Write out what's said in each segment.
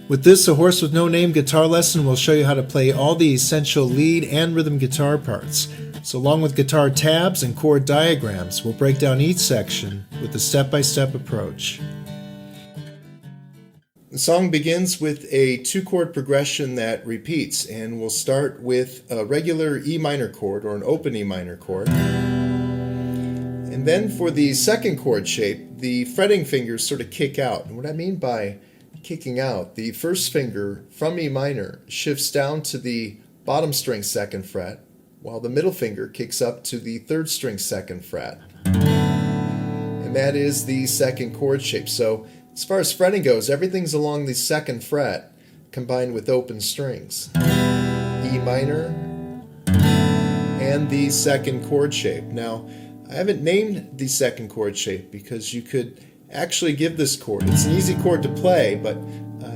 With this A Horse with No Name guitar lesson, we'll show you how to play all the essential lead and rhythm guitar parts. So along with guitar tabs and chord diagrams, we'll break down each section with a step-by-step approach. The song begins with a two-chord progression that repeats, and we'll start with a regular E minor chord or an open E minor chord. And then for the second chord shape, the fretting fingers sort of kick out. And what I mean by kicking out, the first finger from E minor shifts down to the bottom string second fret, while the middle finger kicks up to the third string second fret. And that is the second chord shape. So as far as fretting goes, everything's along the second fret combined with open strings. E minor and the second chord shape. Now, I haven't named the second chord shape because you could actually give this chord. It's an easy chord to play, but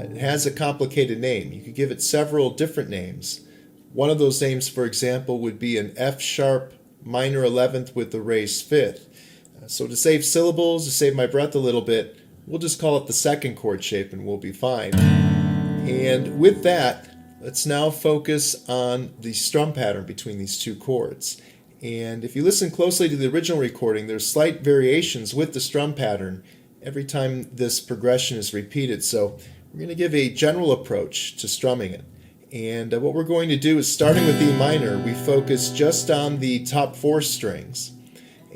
it has a complicated name. You could give it several different names. One of those names, for example, would be an F sharp minor 11th with a raised 5th. So to save syllables, to save my breath a little bit, we'll just call it the second chord shape and we'll be fine. And with that, let's now focus on the strum pattern between these two chords. And if you listen closely to the original recording, there's slight variations with the strum pattern every time this progression is repeated. So we're going to give a general approach to strumming it. And what we're going to do is, starting with E minor, we focus just on the top 4 strings.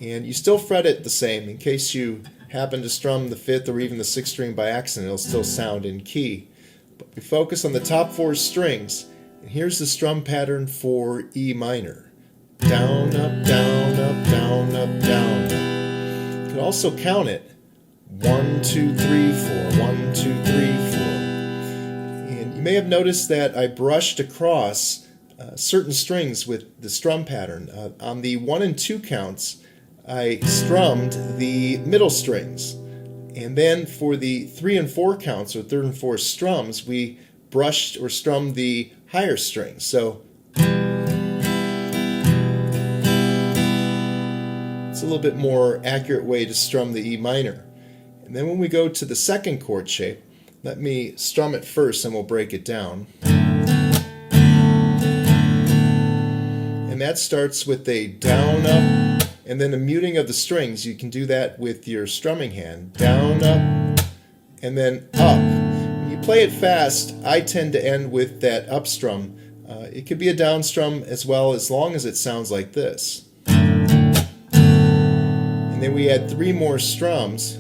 And you still fret it the same. In case you happen to strum the 5th or even the 6th string by accident, it'll still sound in key. But we focus on the top 4 strings. And here's the strum pattern for E minor. Down, up, down, up, down, up, down. You can also count it. 1, 2, 3, 4. 1, 2, 3, 4. And you may have noticed that I brushed across certain strings with the strum pattern. On the 1 and 2 counts, I strummed the middle strings. And then for the 3 and 4 counts, or 3rd and 4th strums, we brushed or strummed the higher strings. So it's a little bit more accurate way to strum the E minor. And then when we go to the second chord shape, let me strum it first and we'll break it down. And that starts with a down, up, and then a muting of the strings. You can do that with your strumming hand. Down, up, and then up. When you play it fast, I tend to end with that up strum. It could be a down strum as well, as long as it sounds like this. And then we add 3 more strums.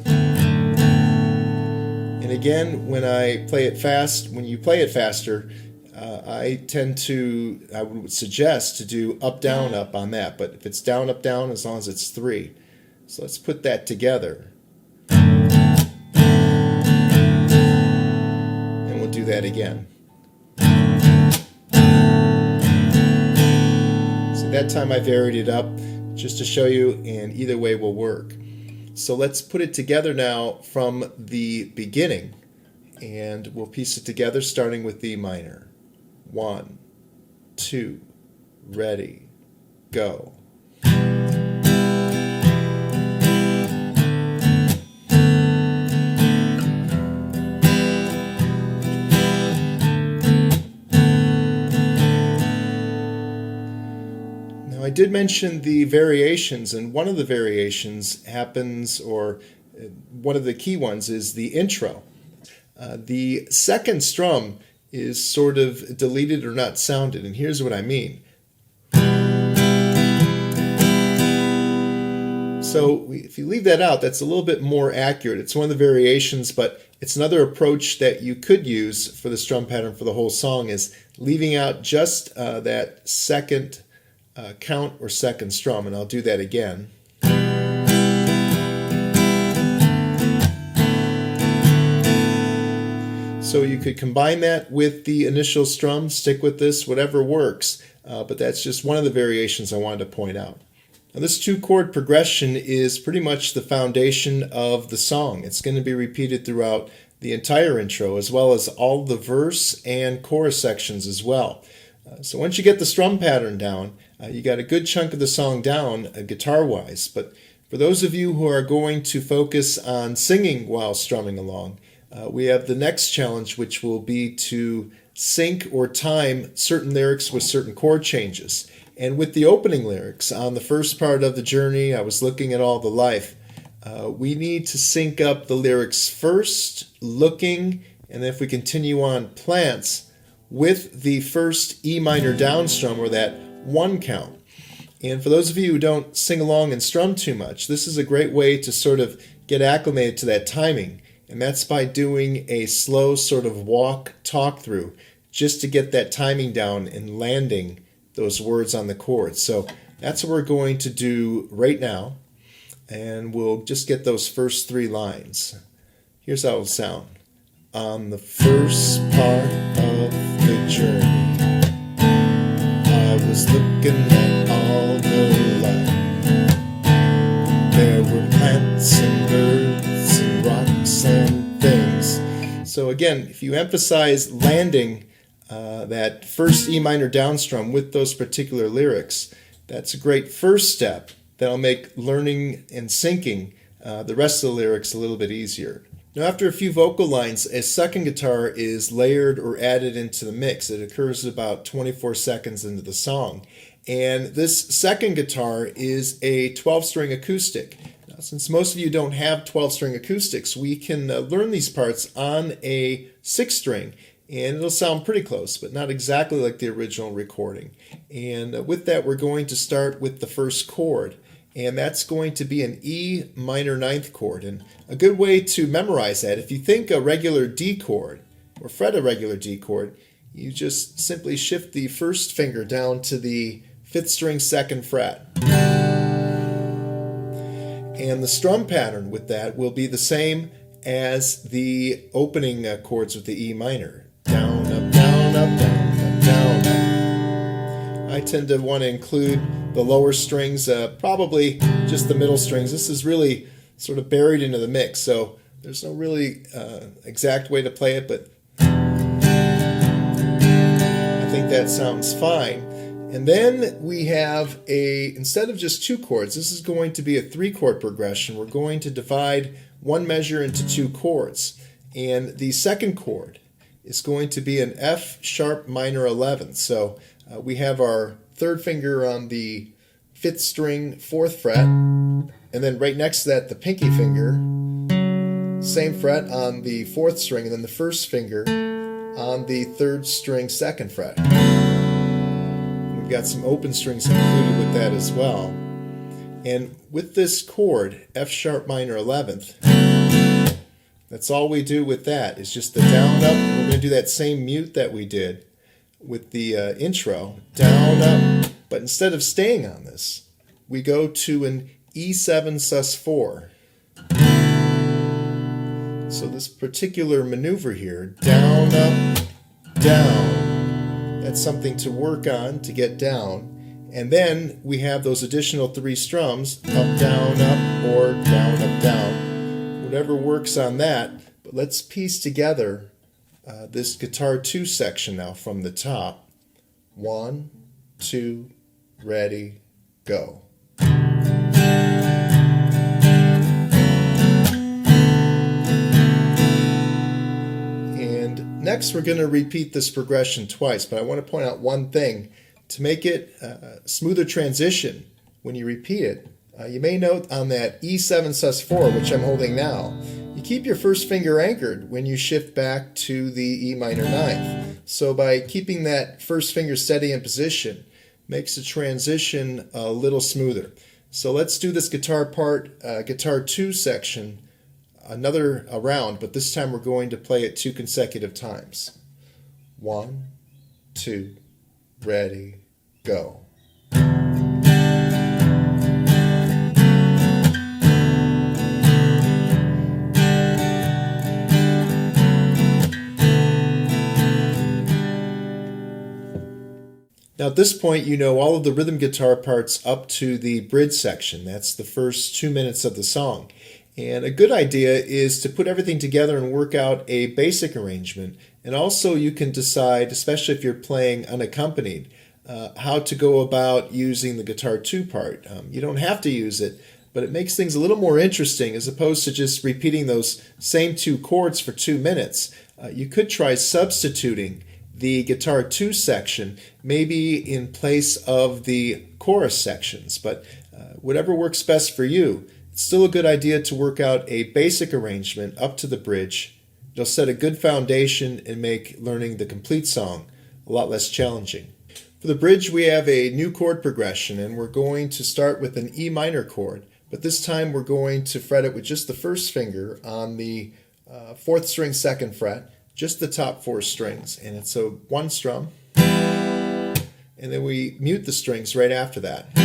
And again, when I play it fast, when you play it faster, I would suggest to do up, down, up on that. But if it's down, up, down, as long as it's 3. So let's put that together. And we'll do that again. So that time I varied it up just to show you, and either way will work. So let's put it together now from the beginning, and we'll piece it together starting with E minor. 1, 2, ready, go. I did mention the variations, and one of the variations happens, or one of the key ones, is the intro. The second strum is sort of deleted or not sounded, and here's what I mean. So if you leave that out, that's a little bit more accurate. It's one of the variations, but it's another approach that you could use for the strum pattern for the whole song, is leaving out just that second count or second strum, and I'll do that again. So you could combine that with the initial strum, stick with this, whatever works, but that's just one of the variations I wanted to point out. Now, this 2-chord progression is pretty much the foundation of the song. It's going to be repeated throughout the entire intro, as well as all the verse and chorus sections as well. So once you get the strum pattern down, you got a good chunk of the song down guitar-wise. But for those of you who are going to focus on singing while strumming along, we have the next challenge, which will be to sync or time certain lyrics with certain chord changes. And with the opening lyrics, on the first part of the journey, I was looking at all the life. We need to sync up the lyrics first, looking, and then if we continue on, plants, with the first E minor down strum, or that one count. And for those of you who don't sing along and strum too much, this is a great way to sort of get acclimated to that timing. And that's by doing a slow sort of walk, talk through, just to get that timing down and landing those words on the chords. So that's what we're going to do right now. And we'll just get those first three lines. Here's how it'll sound. On the first part of the journey, I was looking at all the life. There were plants and birds and rocks and things. So again, if you emphasize landing that first E minor down strum with those particular lyrics, that's a great first step that'll make learning and syncing the rest of the lyrics a little bit easier. Now, after a few vocal lines, a second guitar is layered or added into the mix. It occurs about 24 seconds into the song. And this second guitar is a 12-string acoustic. Now, since most of you don't have 12-string acoustics, we can learn these parts on a 6-string. And it'll sound pretty close, but not exactly like the original recording. And with that, we're going to start with the first chord. And that's going to be an E minor ninth chord. And a good way to memorize that, if you think a regular D chord, or fret a regular D chord, you just simply shift the first finger down to the 5th string 2nd fret. And the strum pattern with that will be the same as the opening chords with the E minor. Down, up, down, up, down, up, down, up. I tend to want to include the lower strings, probably just the middle strings. This is really sort of buried into the mix, so there's no really exact way to play it, but I think that sounds fine. And then we have instead of just 2 chords, this is going to be a 3-chord progression. We're going to divide one measure into 2 chords. And the second chord is going to be an F sharp minor 11th. So we have our 3rd finger on the 5th string 4th fret, and then right next to that the pinky finger, same fret on the 4th string, and then the 1st finger on the 3rd string 2nd fret. We've got some open strings included with that as well. And with this chord, F sharp minor 11th, that's all we do with that, is just the down up. And we're going to do that same mute that we did with the intro, down up, but instead of staying on this, we go to an E7 sus4. So this particular maneuver here, down up, down, that's something to work on to get down. And then we have those additional 3 strums, up, down, or down, up, down, whatever works on that. But let's piece together this guitar 2 section now from the top. 1, 2, ready, go. And next we're going to repeat this progression twice, but I want to point out one thing. To make it a smoother transition when you repeat it, you may note on that E7 sus4, which I'm holding now, you keep your first finger anchored when you shift back to the E minor ninth. So by keeping that first finger steady in position, makes the transition a little smoother. So let's do this guitar part, guitar 2 section, another round, but this time we're going to play it 2 consecutive times. 1, 2, ready, go. Now at this point you know all of the rhythm guitar parts up to the bridge section. That's the first 2 minutes of the song. And a good idea is to put everything together and work out a basic arrangement. And also you can decide, especially if you're playing unaccompanied, how to go about using the guitar 2 part. You don't have to use it, but it makes things a little more interesting as opposed to just repeating those same two chords for 2 minutes. You could try substituting the guitar 2 section maybe in place of the chorus sections, but whatever works best for you. It's still a good idea to work out a basic arrangement up to the bridge. It'll set a good foundation and make learning the complete song a lot less challenging. For the bridge, we have a new chord progression, and we're going to start with an E minor chord, but this time we're going to fret it with just the first finger on the 4th string 2nd fret, just the top 4 strings, and it's a 1 strum, and then we mute the strings right after that.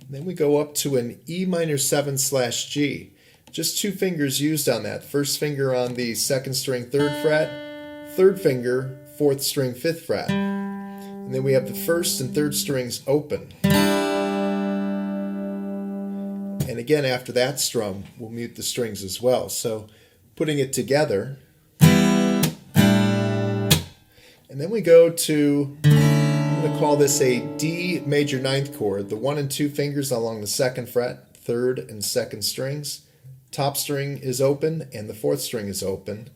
Then we go up to an E minor 7/G. Just 2 fingers used on that. First finger on the 2nd string 3rd fret, 3rd finger 4th string 5th fret. And then we have the 1st and 3rd strings open. And again, after that strum, we'll mute the strings as well. So putting it together. And then we go to, I'm going to call this a D major 9th chord. The 1 and 2 fingers along the 2nd fret, 3rd and 2nd strings. Top string is open and the 4th string is open.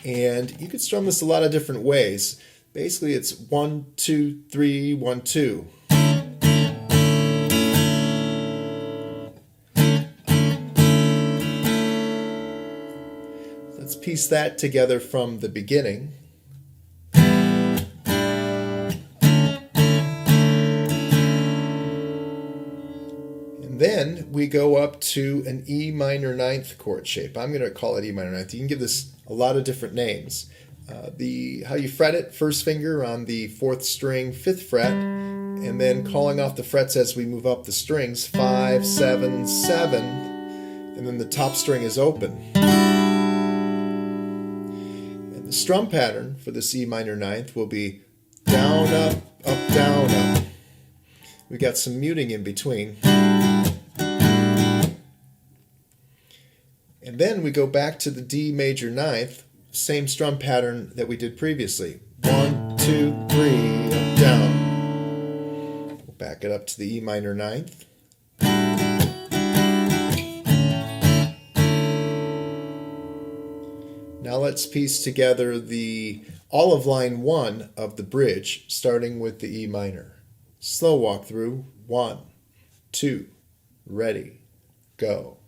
And you could strum this a lot of different ways. Basically, it's 1, 2, 3, 1, 2. Let's piece that together from the beginning. And then we go up to an E minor 9th chord shape. I'm going to call it E minor 9th. You can give this a lot of different names. How you fret it, first finger on the 4th string 5th fret, and then calling off the frets as we move up the strings, 5, 7, 7, and then the top string is open. And the strum pattern for this E minor 9th will be down, up, up, down, up. We got some muting in between. And then we go back to the D major 9th, same strum pattern that we did previously. 1, 2, 3, up, down. We'll back it up to the E minor 9th. Now let's piece together all of line 1 of the bridge, starting with the E minor. Slow walk through. 1, 2, ready, go.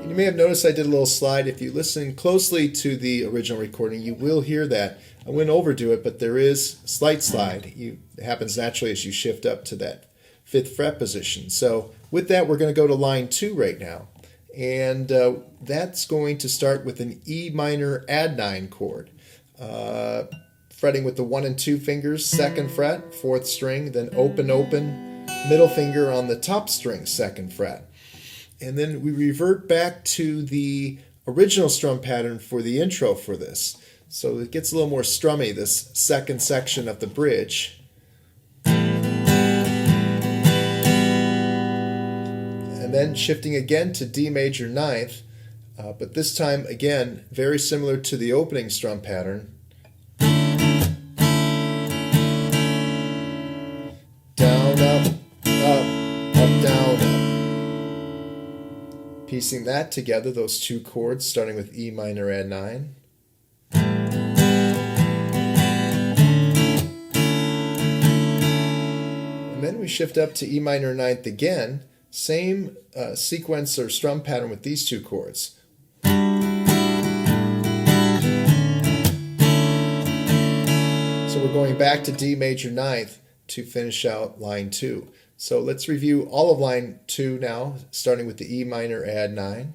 You may have noticed I did a little slide. If you listen closely to the original recording, you will hear that. I wouldn't overdo it, but there is a slight slide. It happens naturally as you shift up to that 5th fret position. So with that, we're going to go to line 2 right now. And that's going to start with an E minor add 9 chord. Fretting with the 1 and 2 fingers, 2nd fret, 4th string, then open, open, middle finger on the top string, 2nd fret. And then we revert back to the original strum pattern for the intro for this. So it gets a little more strummy, this second section of the bridge. And then shifting again to D major 9th, but this time again very similar to the opening strum pattern. Down, up, up, up, down, up. Piecing that together, those 2 chords, starting with E minor add 9. And then we shift up to E minor 9th again, same sequence or strum pattern with these 2 chords. So we're going back to D major 9th to finish out line 2. So let's review all of line 2 now, starting with the E minor add 9.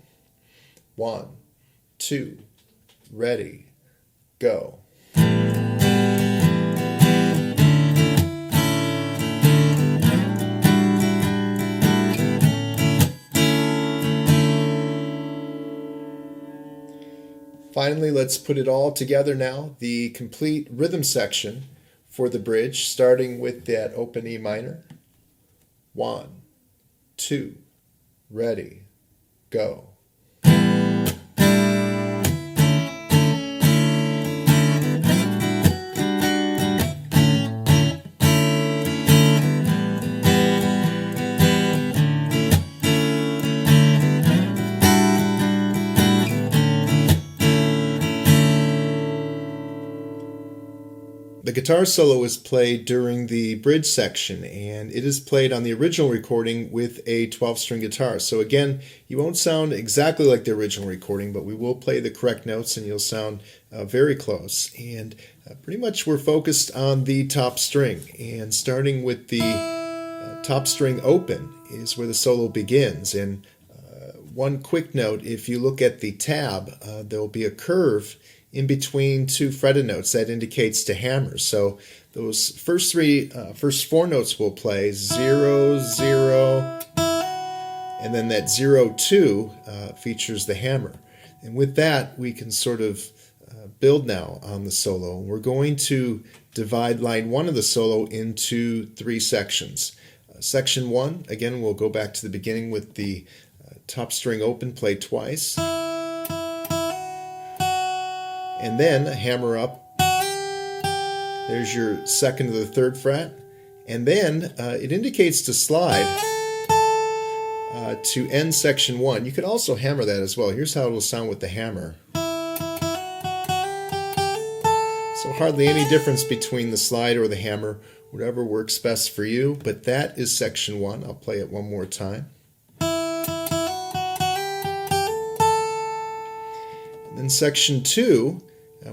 1, 2, ready, go. Finally, let's put it all together now, the complete rhythm section for the bridge, starting with that open E minor. 1, 2, ready, go. guitar solo is played during the bridge section, and it is played on the original recording with a 12-string guitar. So again, you won't sound exactly like the original recording, but we will play the correct notes and you'll sound very close. And pretty much we're focused on the top string, and starting with the top string open is where the solo begins. And one quick note, if you look at the tab, there will be a curve in between two fretted notes that indicates to hammer. So those first four notes will play 0, 0, and then that 0, 2 features the hammer. And with that, we can sort of build now on the solo. We're going to divide line 1 of the solo into 3 sections. Section 1, again, we'll go back to the beginning with the top string open played twice, and then a hammer up. There's your second to the third fret, and then it indicates to slide to end section 1. You could also hammer that as well. Here's how it'll sound with the hammer. So hardly any difference between the slide or the hammer, whatever works best for you, but that is section 1. I'll play it one more time. In section 2,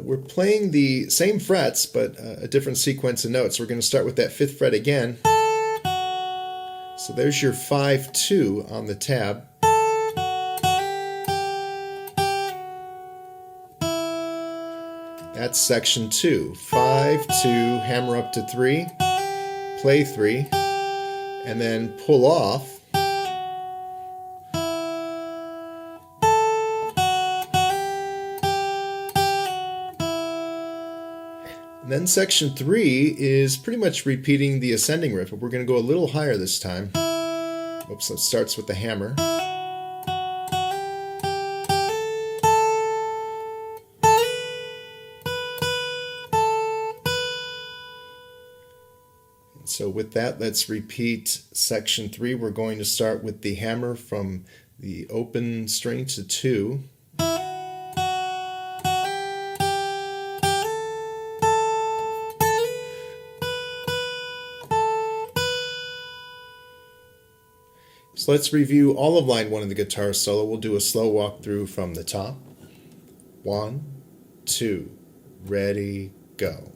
we're playing the same frets, but a different sequence of notes. We're going to start with that 5th fret again. So there's your 5, 2 on the tab. That's section 2. 5, 2, hammer up to 3, play 3, and then pull off. Then section 3 is pretty much repeating the ascending riff, but we're going to go a little higher this time. Oops, so it starts with the hammer. And so with that, let's repeat section 3. We're going to start with the hammer from the open string to 2. So let's review all of line 1 of the guitar solo. We'll do a slow walkthrough from the top. 1, 2, ready, go.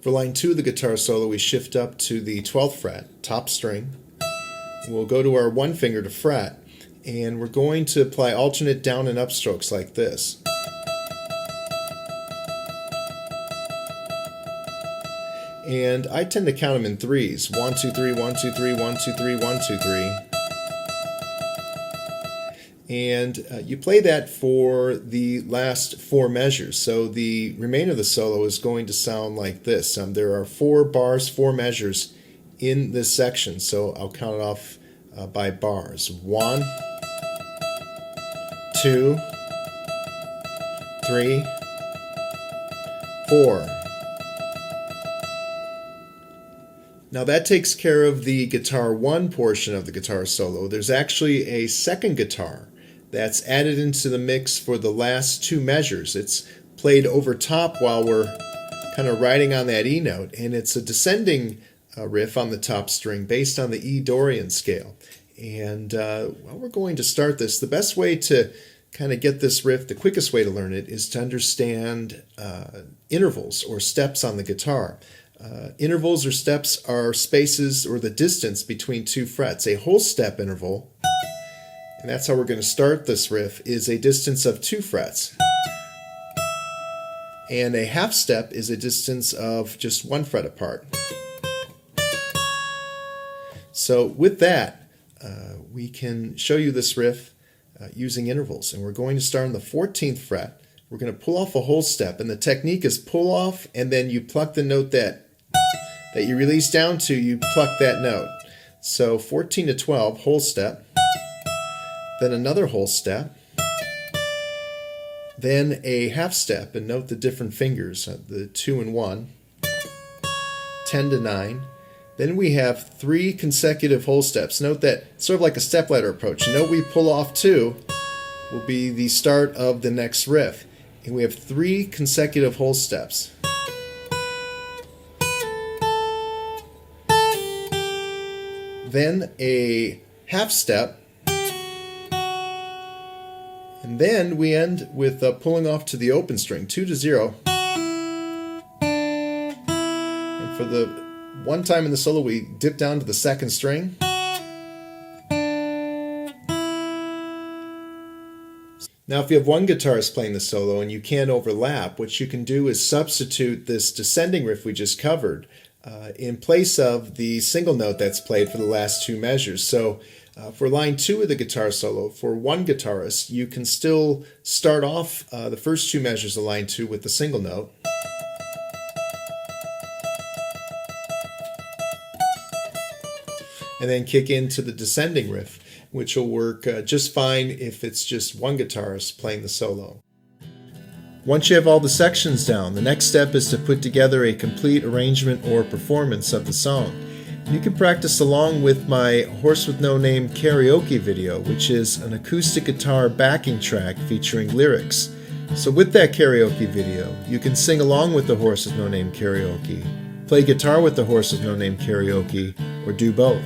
For line 2 of the guitar solo, we shift up to the 12th fret, top string. We'll go to our 1 finger to fret, and we're going to apply alternate down and up strokes like this. And I tend to count them in threes. 1, 2, 3, 1, 2, 3, 1, 2, 3, 1, 2, 3. And you play that for the last 4 measures. So the remainder of the solo is going to sound like this. There are 4 bars, 4 measures in this section. So I'll count it off by bars. 1, 2, 3, 4. Now that takes care of the guitar 1 portion of the guitar solo. There's actually a second guitar that's added into the mix for the last 2 measures. It's played over top while we're kind of riding on that E note, and it's a descending riff on the top string based on the E Dorian scale. And while we're going to start this, the best way to kind of get this riff, the quickest way to learn it, is to understand intervals or steps on the guitar. Intervals or steps are spaces or the distance between 2 frets. A whole step interval, and that's how we're going to start this riff, is a distance of 2 frets. And a half step is a distance of just 1 fret apart. So with that, we can show you this riff using intervals. And we're going to start on the 14th fret. We're going to pull off a whole step, and the technique is pull off, and then you pluck the note that you release down to, you pluck that note. So 14 to 12, whole step, then another whole step, then a half step, and note the different fingers, the 2 and 1, 10 to 9. Then we have 3 consecutive whole steps. Note that sort of like a stepladder approach. The note we pull off to will be the start of the next riff. And we have 3 consecutive whole steps. Then a half step. And then we end with pulling off to the open string, 2 to 0. And for the one time in the solo, we dip down to the second string. Now, if you have one guitarist playing the solo and you can't overlap, what you can do is substitute this descending riff we just covered in place of the single note that's played for the last 2 measures. So for line 2 of the guitar solo, for one guitarist, you can still start off the first 2 measures of line 2 with the single note. And then kick into the descending riff, which will work just fine if it's just one guitarist playing the solo. Once you have all the sections down, the next step is to put together a complete arrangement or performance of the song. You can practice along with my Horse with No Name karaoke video, which is an acoustic guitar backing track featuring lyrics. So with that karaoke video, you can sing along with the Horse with No Name karaoke, play guitar with the Horse with No Name karaoke, or do both.